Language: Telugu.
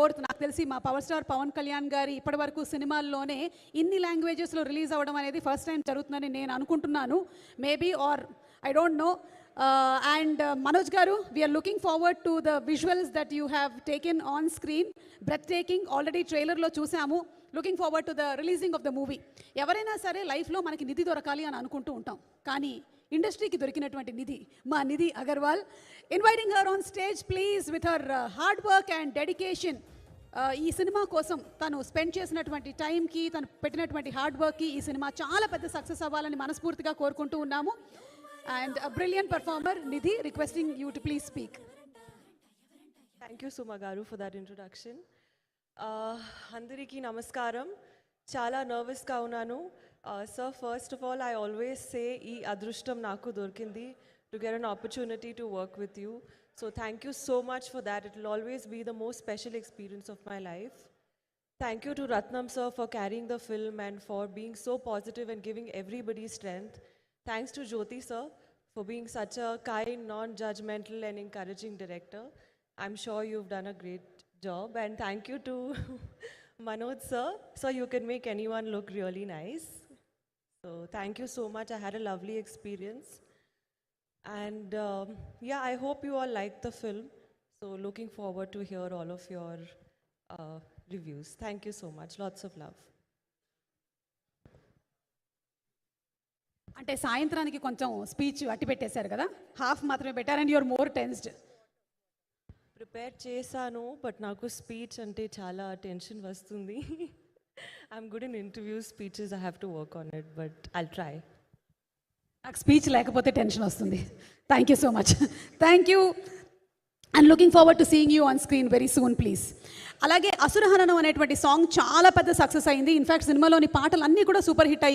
ఫోర్త్ నాకు తెలిసి మా పవర్ స్టార్ పవన్ కళ్యాణ్ గారి ఇప్పటి వరకు సినిమాల్లోనే ఇన్ని లాంగ్వేజెస్లో రిలీజ్ అవ్వడం అనేది ఫస్ట్ టైం జరుగుతుందని నేను అనుకుంటున్నాను. Maybe or I don't know. And Manoj garu, we're looking forward to the visuals that you have taken on screen. Breathtaking, already ట్రైలర్లో చూసాము. Looking forward to the releasing of the movie. ఎవరైనా సరే లైఫ్లో మనకి నిధి దొరకాలి అని అనుకుంటూ ఉంటాం, కానీ ఇండస్ట్రీకి దొరికినటువంటి నిధి మా Nidhi Agarwal. Inviting her on stage please. With her hard work and dedication, ఈ సినిమా కోసం తను స్పెండ్ చేసినటువంటి టైంకి, తను పెట్టినటువంటి హార్డ్ వర్క్కి ఈ సినిమా చాలా పెద్ద సక్సెస్ అవ్వాలని మనస్ఫూర్తిగా కోరుకుంటూ ఉన్నాము. And brilliant performer Nidhi, requesting you to please speak. Thank you Suma గారు ఫర్ దట్ ఇంట్రొడక్షన్. అందరికీ నమస్కారం. చాలా నర్వస్గా ఉన్నాను. Sir, first of all, I always say, ee adrushtam naku dorkindi to get an opportunity to work with you. So thank you so much for that. It will always be the most special experience of my life. Thank you to Ratnam sir for carrying the film and for being so positive and giving everybody strength. Thanks to Jyoti sir for being such a kind, non-judgmental and encouraging director. I'm sure you've done a great job. And thank you to Manoj sir. So you can make anyone look really nice. So thank you so much. I had a lovely experience. And yeah, I hope you all liked the film. So looking forward to hear all of your reviews. Thank you so much. Lots of love. అంటే సాయంత్రానికి కొంచెం స్పీచ్ అట్టి పెట్టేశారు కదా, హాఫ్ మాత్రమే పెట్టారు. And you're more tensed. Prepare చేశాను, బట్ నాకు స్పీచ్ అంటే చాలా టెన్షన్ వస్తుంది. I'm good in interviews, speeches, I have to work on it, but I'll try. నాకు స్పీచ్ లేకపోతే టెన్షన్ వస్తుంది. Thank you so much. Thank you. And looking forward to seeing you on screen very soon please. అలాగే అసురహననం అనేటువంటి సాంగ్ చాలా పెద్ద సక్సెస్ అయింది. ఇన్ఫ్యాక్ట్ సినిమాలోని పాటలు అన్నీ కూడా సూపర్ హిట్ అయ్యాయి.